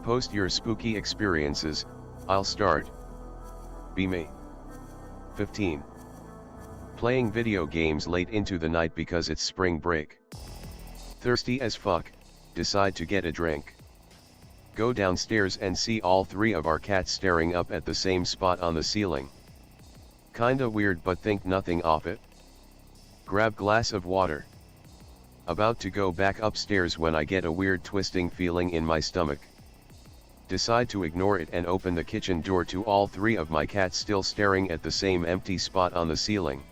Post your spooky experiences. I'll start. Be me. 15. Playing video games late into the night because it's spring break. Thirsty as fuck, decide to get a drink. Go downstairs and see all three of our cats staring up at the same spot on the ceiling. Kinda weird, but think nothing of it. Grab glass of water. About to go back upstairs when I get a weird twisting feeling in my stomach. Decide to ignore it and open the kitchen door to all three of my cats still staring at the same empty spot on the ceiling.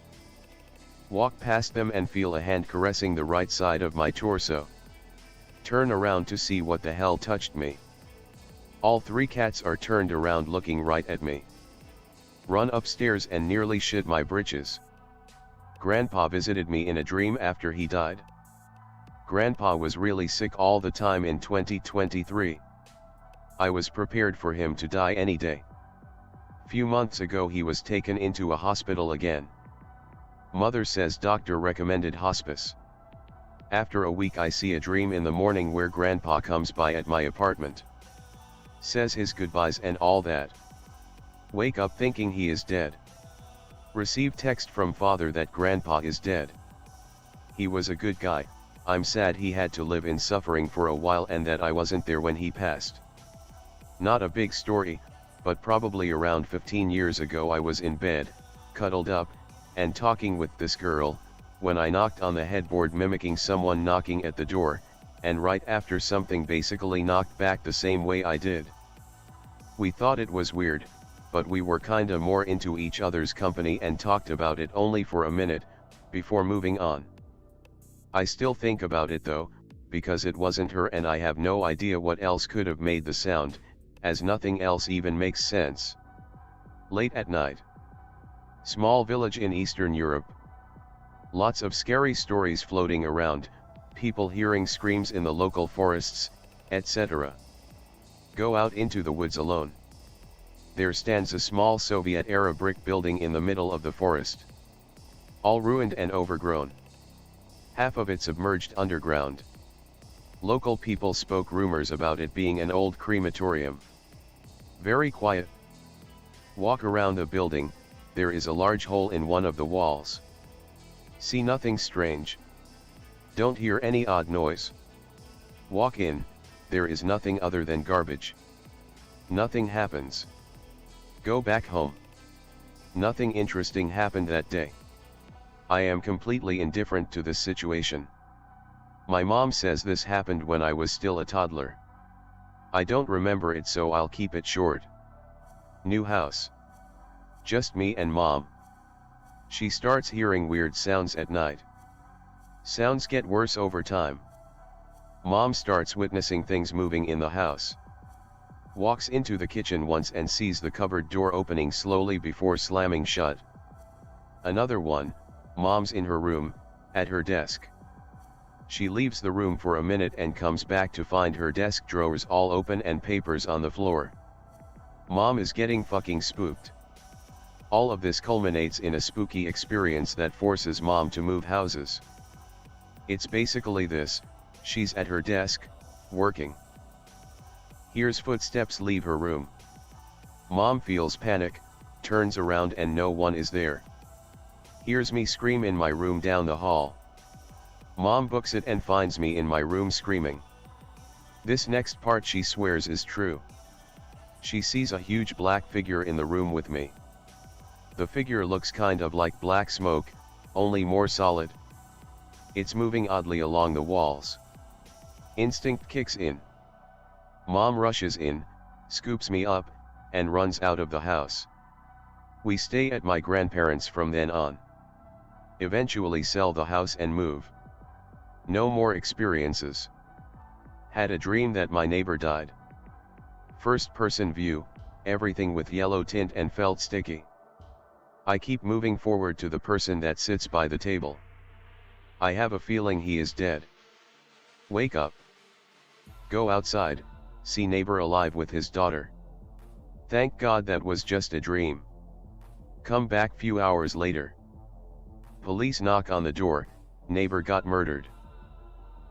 Walk past them and feel a hand caressing the right side of my torso. Turn around to see what the hell touched me. All three cats are turned around looking right at me. Run upstairs and nearly shit my britches. Grandpa visited me in a dream after he died. Grandpa was really sick all the time in 2023. I was prepared for him to die any day. Few months ago he was taken into a hospital again. Mother says doctor recommended hospice. After a week I see a dream in the morning where Grandpa comes by at my apartment. Says his goodbyes and all that. Wake up thinking he is dead. Receive text from father that Grandpa is dead. He was a good guy, I'm sad he had to live in suffering for a while and that I wasn't there when he passed. Not a big story, but probably around 15 years ago I was in bed, cuddled up, and talking with this girl, when I knocked on the headboard mimicking someone knocking at the door, and right after something basically knocked back the same way I did. We thought it was weird, but we were kinda more into each other's company and talked about it only for a minute, before moving on. I still think about it though, because it wasn't her and I have no idea what else could have made the sound, as nothing else even makes sense. Late at night. Small village in Eastern Europe. Lots of scary stories floating around, people hearing screams in the local forests, etc. Go out into the woods alone. There stands a small Soviet-era brick building in the middle of the forest. All ruined and overgrown. Half of it submerged underground. Local people spoke rumors about it being an old crematorium. Very quiet. Walk around the building, there is a large hole in one of the walls. See nothing strange. Don't hear any odd noise. Walk in, there is nothing other than garbage. Nothing happens. Go back home. Nothing interesting happened that day. I am completely indifferent to this situation. My mom says this happened when I was still a toddler. I don't remember it, so I'll keep it short. New house. Just me and mom. She starts hearing weird sounds at night. Sounds get worse over time. Mom starts witnessing things moving in the house. Walks into the kitchen once and sees the cupboard door opening slowly before slamming shut. Another one, mom's in her room, at her desk. She leaves the room for a minute and comes back to find her desk drawers all open and papers on the floor. Mom is getting fucking spooked. All of this culminates in a spooky experience that forces mom to move houses. It's basically this: she's at her desk, working. Hears footsteps leave her room. Mom feels panic, turns around and no one is there. Hears me scream in my room down the hall. Mom books it and finds me in my room screaming. This next part she swears is true. She sees a huge black figure in the room with me. The figure looks kind of like black smoke, only more solid. It's moving oddly along the walls. Instinct kicks in. Mom rushes in, scoops me up, and runs out of the house. We stay at my grandparents' from then on. Eventually sell the house and move. No more experiences. Had a dream that my neighbor died. First person view, everything with yellow tint and felt sticky. I keep moving forward to the person that sits by the table. I have a feeling he is dead. Wake up. Go outside, see neighbor alive with his daughter. Thank God that was just a dream. Come back few hours later. Police knock on the door, neighbor got murdered.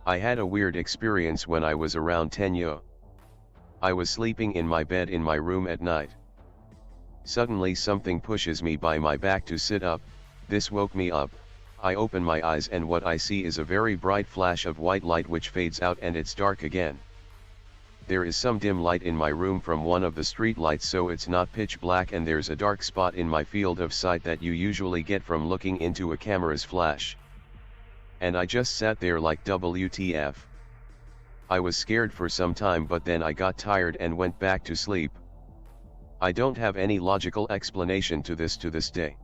I had a weird experience when I was around 10 yo. I was sleeping in my bed in my room at night. Suddenly something pushes me by my back to sit up. This woke me up. I open my eyes and what I see is a very bright flash of white light which fades out and it's dark again. There is some dim light in my room from one of the street lights, so it's not pitch black, and there's a dark spot in my field of sight that you usually get from looking into a camera's flash. And I just sat there like WTF. I was scared for some time, but then I got tired and went back to sleep. I don't have any logical explanation to this day.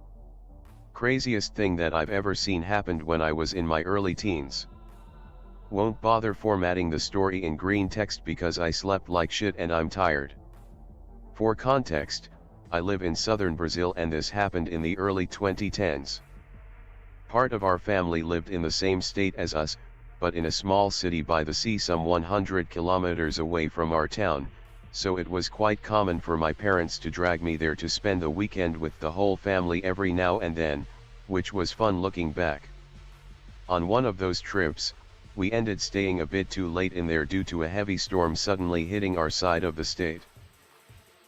Craziest thing that I've ever seen happened when I was in my early teens. Won't bother formatting the story in Greentext because I slept like shit and I'm tired. For context, I live in southern Brazil and this happened in the early 2010s. Part of our family lived in the same state as us, but in a small city by the sea some 100 kilometers away from our town, so it was quite common for my parents to drag me there to spend the weekend with the whole family every now and then, which was fun looking back. On one of those trips, we ended staying a bit too late in there due to a heavy storm suddenly hitting our side of the state.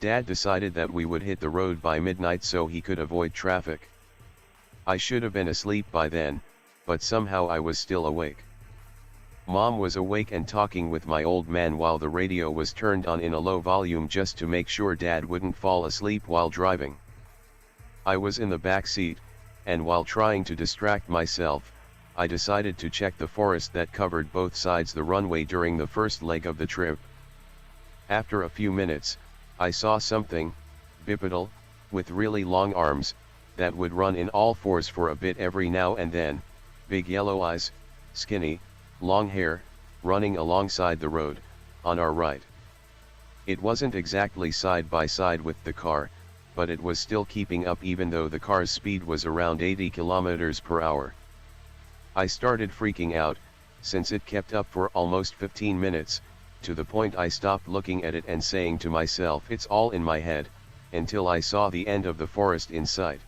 Dad decided that we would hit the road by midnight so he could avoid traffic. I should have been asleep by then, but somehow I was still awake. Mom was awake and talking with my old man while the radio was turned on in a low volume just to make sure Dad wouldn't fall asleep while driving. I was in the back seat, and while trying to distract myself, I decided to check the forest that covered both sides the runway during the first leg of the trip. After a few minutes, I saw something, bipedal, with really long arms, that would run in all fours for a bit every now and then, big yellow eyes, skinny, long hair, running alongside the road, on our right. It wasn't exactly side by side with the car, but it was still keeping up even though the car's speed was around 80 kilometers per hour. I started freaking out, since it kept up for almost 15 minutes, to the point I stopped looking at it and saying to myself it's all in my head, until I saw the end of the forest in sight.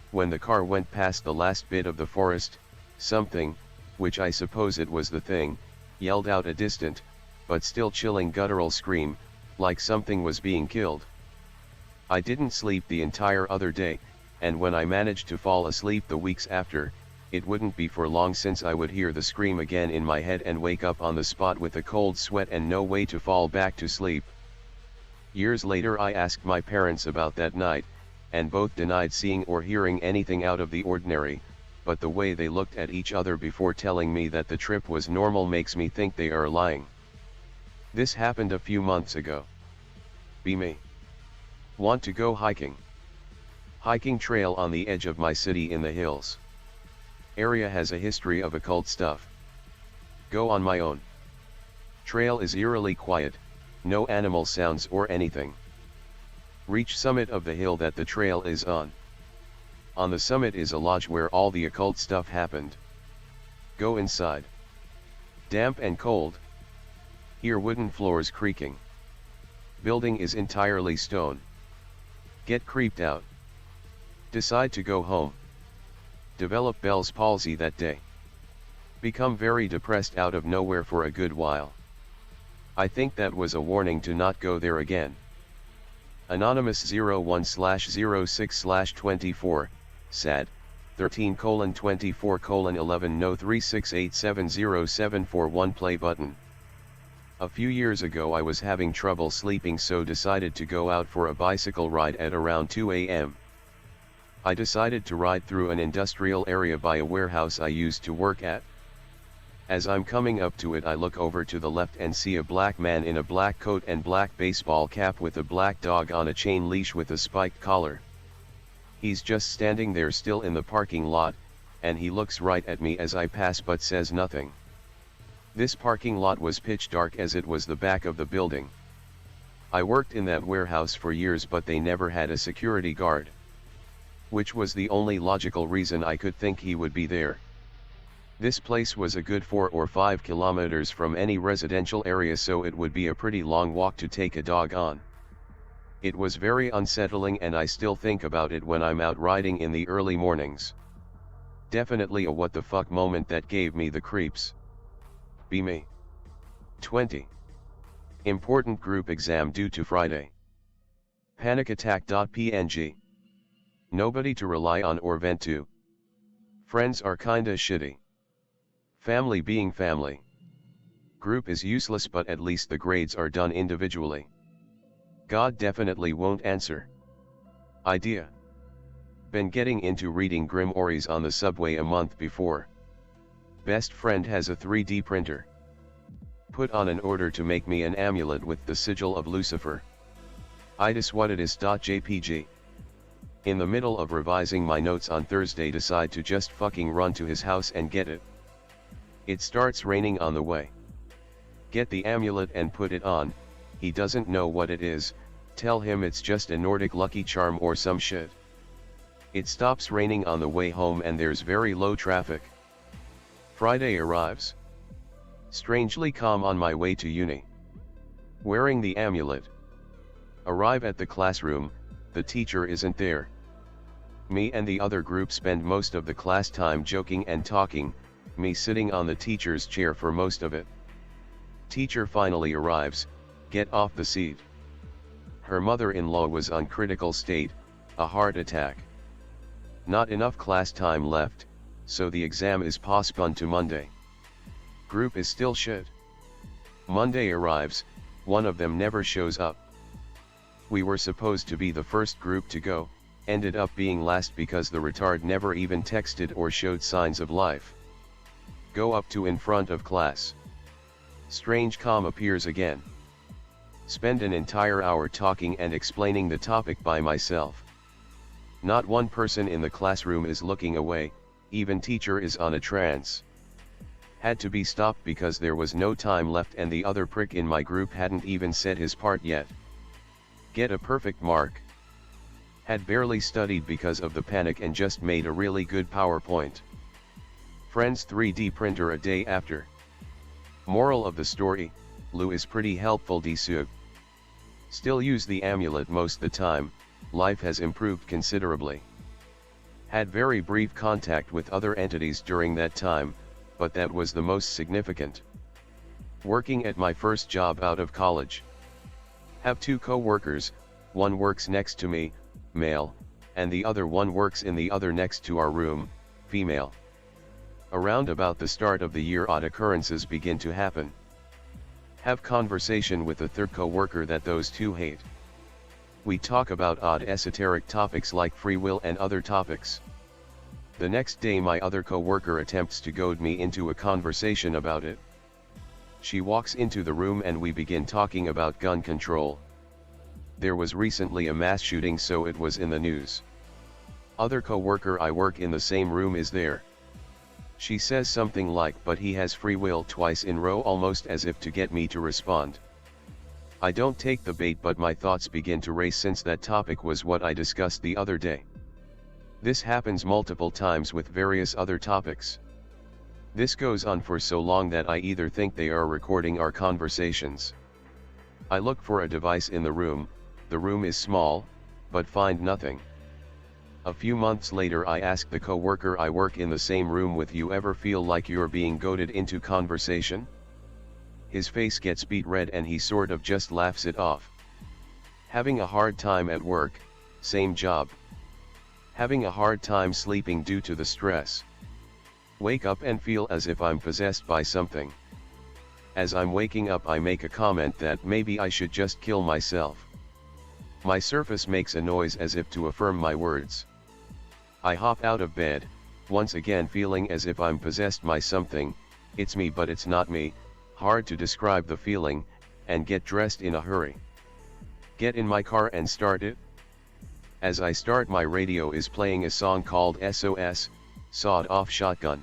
When the car went past the last bit of the forest, something, which I suppose it was the thing, yelled out a distant, but still chilling guttural scream, like something was being killed. I didn't sleep the entire other day, and when I managed to fall asleep the weeks after, it wouldn't be for long since I would hear the scream again in my head and wake up on the spot with a cold sweat and no way to fall back to sleep. Years later I asked my parents about that night, and both denied seeing or hearing anything out of the ordinary, but the way they looked at each other before telling me that the trip was normal makes me think they are lying. This happened a few months ago. Be me. Want to go hiking? Hiking trail on the edge of my city in the hills. Area has a history of occult stuff. Go on my own. Trail is eerily quiet, no animal sounds or anything. Reach summit of the hill that the trail is on. On the summit is a lodge where all the occult stuff happened. Go inside. Damp and cold. Hear wooden floors creaking. Building is entirely stone. Get creeped out. Decide to go home. Develop Bell's palsy that day. Become very depressed out of nowhere for a good while. I think that was a warning to not go there again. Anonymous 01/06/24, sad, 13:24:11 no 3687074 play button. A few years ago I was having trouble sleeping, so decided to go out for a bicycle ride at around 2 a.m. I decided to ride through an industrial area by a warehouse I used to work at. As I'm coming up to it, I look over to the left and see a black man in a black coat and black baseball cap with a black dog on a chain leash with a spiked collar. He's just standing there still in the parking lot, and he looks right at me as I pass but says nothing. This parking lot was pitch dark as it was the back of the building. I worked in that warehouse for years, but they never had a security guard, which was the only logical reason I could think he would be there. This place was a good 4 or 5 kilometers from any residential area, so it would be a pretty long walk to take a dog on. It was very unsettling, and I still think about it when I'm out riding in the early mornings. Definitely a what the fuck moment that gave me the creeps. Be me. 20. Important group exam due to Friday. Panic attack.png. Nobody to rely on or vent to. Friends are kinda shitty. Family being family. Group is useless, but at least the grades are done individually. God definitely won't answer. Idea. Been getting into reading grimoires on the subway a month before. Best friend has a 3D printer. Put on an order to make me an amulet with the sigil of Lucifer. Itis what it is.jpg. In the middle of revising my notes on Thursday, decide to just fucking run to his house and get it. It starts raining on the way. Get the amulet and put it on. He doesn't know what it is, tell him it's just a Nordic lucky charm or some shit. It stops raining on the way home and there's very low traffic. Friday arrives. Strangely calm on my way to uni. Wearing the amulet. Arrive at the classroom, the teacher isn't there. Me and the other group spend most of the class time joking and talking, me sitting on the teacher's chair for most of it. Teacher finally arrives, get off the seat. Her mother-in-law was on critical state, a heart attack. Not enough class time left, so the exam is postponed to Monday. Group is still shit. Monday arrives, one of them never shows up. We were supposed to be the first group to go, ended up being last because the retard never even texted or showed signs of life. Go up to in front of class. Strange calm appears again. Spend an entire hour talking and explaining the topic by myself. Not one person in the classroom is looking away, even teacher is on a trance. Had to be stopped because there was no time left and the other prick in my group hadn't even said his part yet. Get a perfect mark. Had barely studied because of the panic and just made a really good PowerPoint. Friend's 3D printer a day after. Moral of the story, Lou is pretty helpful d'sug. Still use the amulet most the time, life has improved considerably. Had very brief contact with other entities during that time, but that was the most significant. Working at my first job out of college. Have two co-workers, one works next to me, male, and the other one works in the other next to our room, female. Around about the start of the year odd occurrences begin to happen. Have conversation with a third co-worker that those two hate. We talk about odd esoteric topics like free will and other topics. The next day my other co-worker attempts to goad me into a conversation about it. She walks into the room and we begin talking about gun control. There was recently a mass shooting, so it was in the news. Other co-worker I work in the same room is there. She says something like, but he has free will twice in row, almost as if to get me to respond. I don't take the bait, but my thoughts begin to race since that topic was what I discussed the other day. This happens multiple times with various other topics. This goes on for so long that I either think they are recording our conversations. I look for a device in the room is small, but find nothing. A few months later I ask the co-worker I work in the same room with, you ever feel like you're being goaded into conversation? His face gets beet red and he sort of just laughs it off. Having a hard time at work, same job. Having a hard time sleeping due to the stress. Wake up and feel as if I'm possessed by something. As I'm waking up I make a comment that maybe I should just kill myself. My surface makes a noise as if to affirm my words. I hop out of bed, once again feeling as if I'm possessed by something, it's me but it's not me, hard to describe the feeling, and get dressed in a hurry. Get in my car and start it. As I start my radio is playing a song called SOS, Sawed Off Shotgun.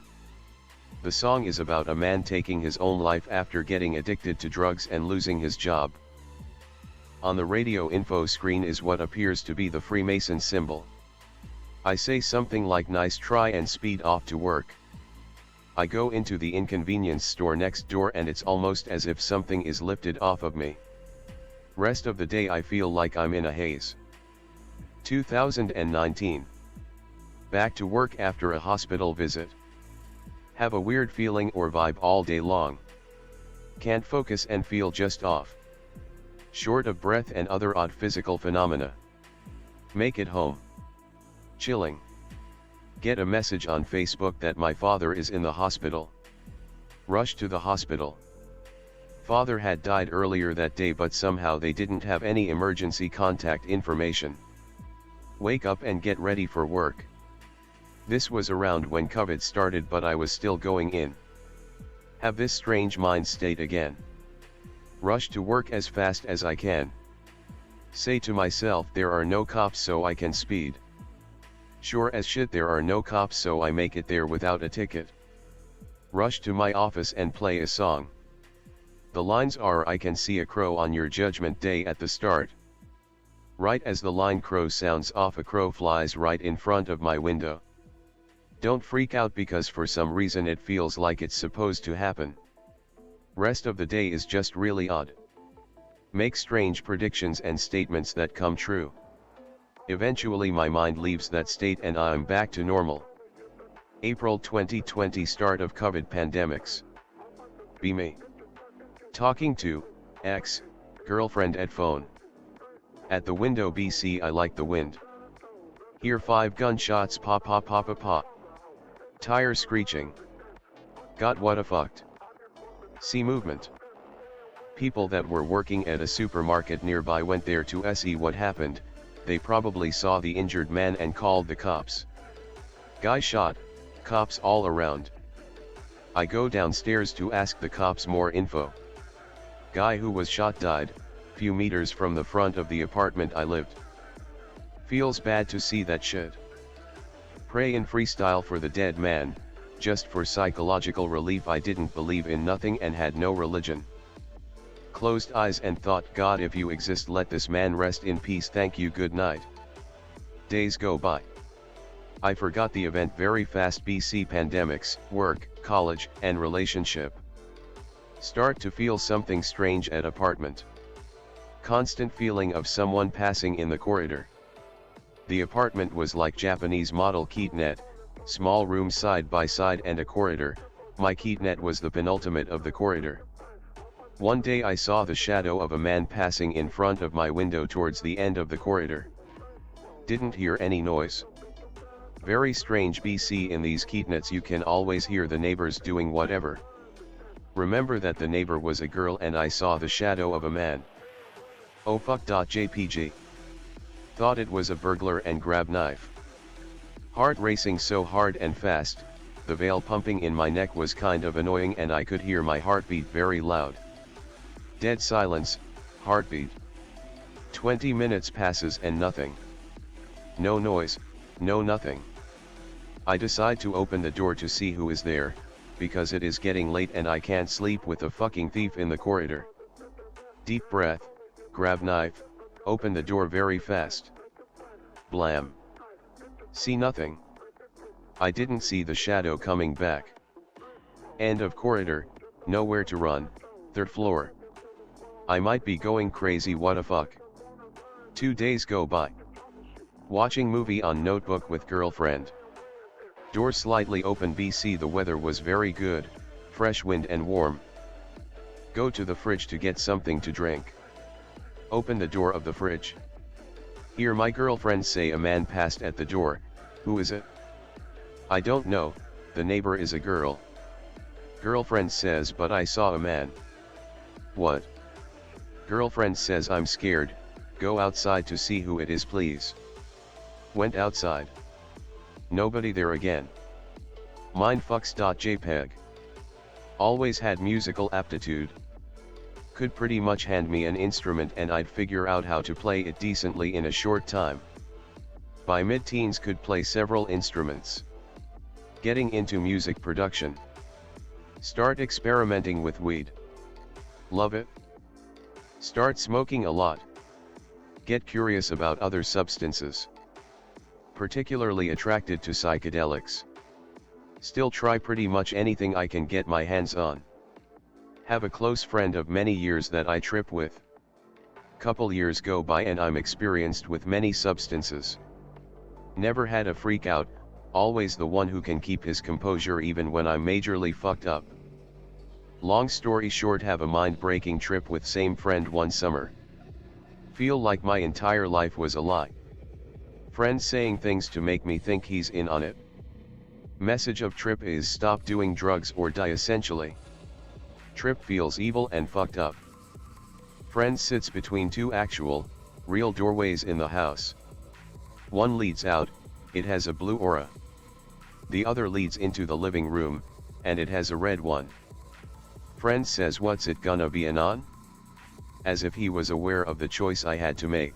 The song is about a man taking his own life after getting addicted to drugs and losing his job. On the radio info screen is what appears to be the Freemason symbol. I say something like nice try and speed off to work. I go into the inconvenience store next door and it's almost as if something is lifted off of me. Rest of the day I feel like I'm in a haze. 2019. Back to work after a hospital visit. Have a weird feeling or vibe all day long. Can't focus and feel just off. Short of breath and other odd physical phenomena. Make it home. Chilling. Get a message on Facebook that my father is in the hospital. Rush to the hospital. Father had died earlier that day, but somehow they didn't have any emergency contact information. Wake up and get ready for work. This was around when COVID started, but I was still going in. Have this strange mind state again. Rush to work as fast as I can. Say to myself, there are no cops, so I can speed. Sure as shit there are no cops, so I make it there without a ticket. Rush to my office and play a song. The lines are, I can see a crow on your judgment day at the start. Right as the line crow sounds off, a crow flies right in front of my window. Don't freak out because for some reason it feels like it's supposed to happen. Rest of the day is just really odd. Make strange predictions and statements that come true. Eventually my mind leaves that state and I'm back to normal. April 2020, start of COVID pandemics. Be me. Talking to ex girlfriend at phone. At the window BC, I like the wind. Hear 5 gunshots pop pop pop pop pop. Tire screeching. Got what a fucked. See movement. People that were working at a supermarket nearby went there to see what happened. They probably saw the injured man and called the cops. Guy shot, cops all around. I go downstairs to ask the cops more info. Guy who was shot died, few meters from the front of the apartment I lived. Feels bad to see that shit. Pray and freestyle for the dead man, just for psychological relief. I didn't believe in nothing and had no religion. Closed eyes and thought, God, if you exist, let this man rest in peace, thank you, good night. Days go by. I forgot the event very fast. BC pandemics, work, college, and relationship. Start to feel something strange at apartment. Constant feeling of someone passing in the corridor. The apartment was like Japanese model kitnet, small rooms side by side and a corridor. My kitnet was the penultimate of the corridor. One day I saw the shadow of a man passing in front of my window towards the end of the corridor. Didn't hear any noise. Very strange. BC, in these kitnets you can always hear the neighbors doing whatever. Remember that the neighbor was a girl and I saw the shadow of a man. Oh fuck. JPG. Thought it was a burglar and grab knife. Heart racing so hard and fast, the veil pumping in my neck was kind of annoying and I could hear my heartbeat very loud. Dead silence, heartbeat. 20 minutes passes and nothing. No noise, no nothing. I decide to open the door to see who is there, because it is getting late and I can't sleep with a fucking thief in the corridor. Deep breath, grab knife, open the door very fast. Blam. See nothing. I didn't see the shadow coming back. End of corridor, nowhere to run, 3rd floor. I might be going crazy, what a fuck. 2 days go by. Watching movie on notebook with girlfriend. Door slightly open. BC, the weather was very good, fresh wind and warm. Go to the fridge to get something to drink. Open the door of the fridge. Hear my girlfriend say a man passed at the door. Who is it? I don't know, the neighbor is a girl. Girlfriend says, but I saw a man. What? Girlfriend says, I'm scared, go outside to see who it is please. Went outside. Nobody there again. Mindfucks.jpg. Always had musical aptitude. Could pretty much hand me an instrument and I'd figure out how to play it decently in a short time. By mid-teens could play several instruments. Getting into music production. Start experimenting with weed. Love it. Start smoking a lot. Get curious about other substances. Particularly attracted to psychedelics. Still try pretty much anything I can get my hands on. Have a close friend of many years that I trip with. Couple years go by and I'm experienced with many substances. Never had a freak out, always the one who can keep his composure even when I'm majorly fucked up. Long story short, have a mind-breaking trip with same friend one summer. Feel like my entire life was a lie. Friends saying things to make me think he's in on it. Message of trip is stop doing drugs or die essentially. Trip feels evil and fucked up. Friend sits between two actual, real doorways in the house. One leads out, it has a blue aura. The other leads into the living room, and it has a red one. Friend says what's it gonna be anon? As if he was aware of the choice I had to make.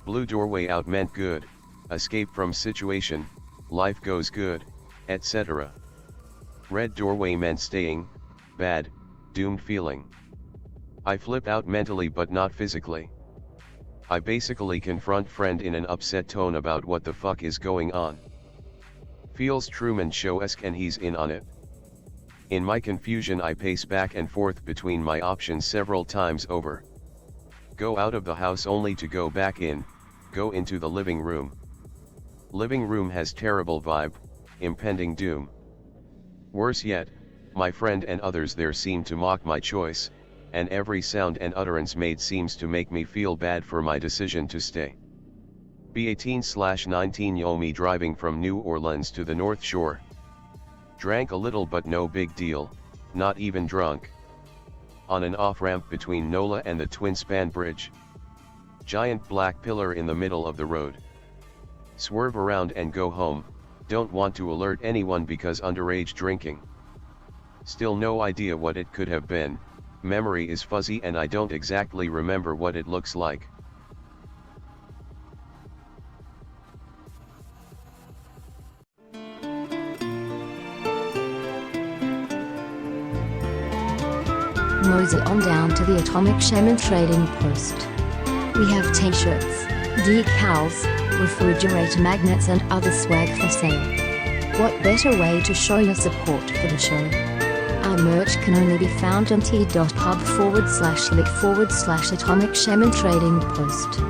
Blue doorway out meant good, escape from situation, life goes good, etc. Red doorway meant staying, bad, doomed feeling. I flip out mentally but not physically. I basically confront friend in an upset tone about what the fuck is going on. Feels Truman Show-esque and he's in on it. In my confusion I pace back and forth between my options several times over. Go out of the house only to go back in, go into the living room. Living room has terrible vibe, impending doom. Worse yet, my friend and others there seem to mock my choice, and every sound and utterance made seems to make me feel bad for my decision to stay. B18/19 me driving from New Orleans to the North Shore. Drank a little but no big deal, not even drunk. On an off-ramp between NOLA and the Twin Span Bridge. Giant black pillar in the middle of the road. Swerve around and go home, don't want to alert anyone because underage drinking. Still no idea what it could have been, memory is fuzzy and I don't exactly remember what it looks like. Mosey on down to the Atomic Shaman Trading Post. We have t-shirts, decals, refrigerator magnets and other swag for sale. What better way to show your support for the show? Our merch can only be found on t.pub/link/Atomic Shaman Trading Post.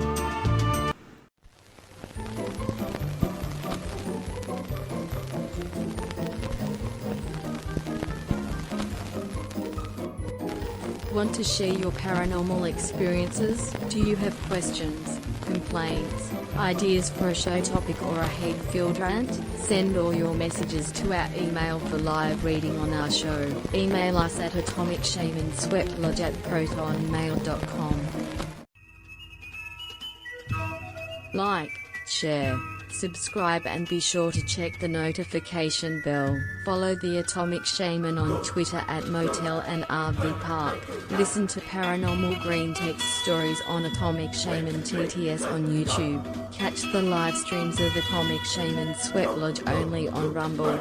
Want to share your paranormal experiences? Do you have questions, complaints, ideas for a show topic or a hate-filled rant? Send all your messages to our email for live reading on our show. Email us at atomicshamanSweatlodge@protonmail.com. Like, share, subscribe and be sure to check the notification bell. Follow the Atomic Shaman on Twitter at Motel and RV Park. Listen to Paranormal Greentext stories on Atomic Shaman TTS on YouTube. Catch the live streams of Atomic Shaman Sweat Lodge only on Rumble.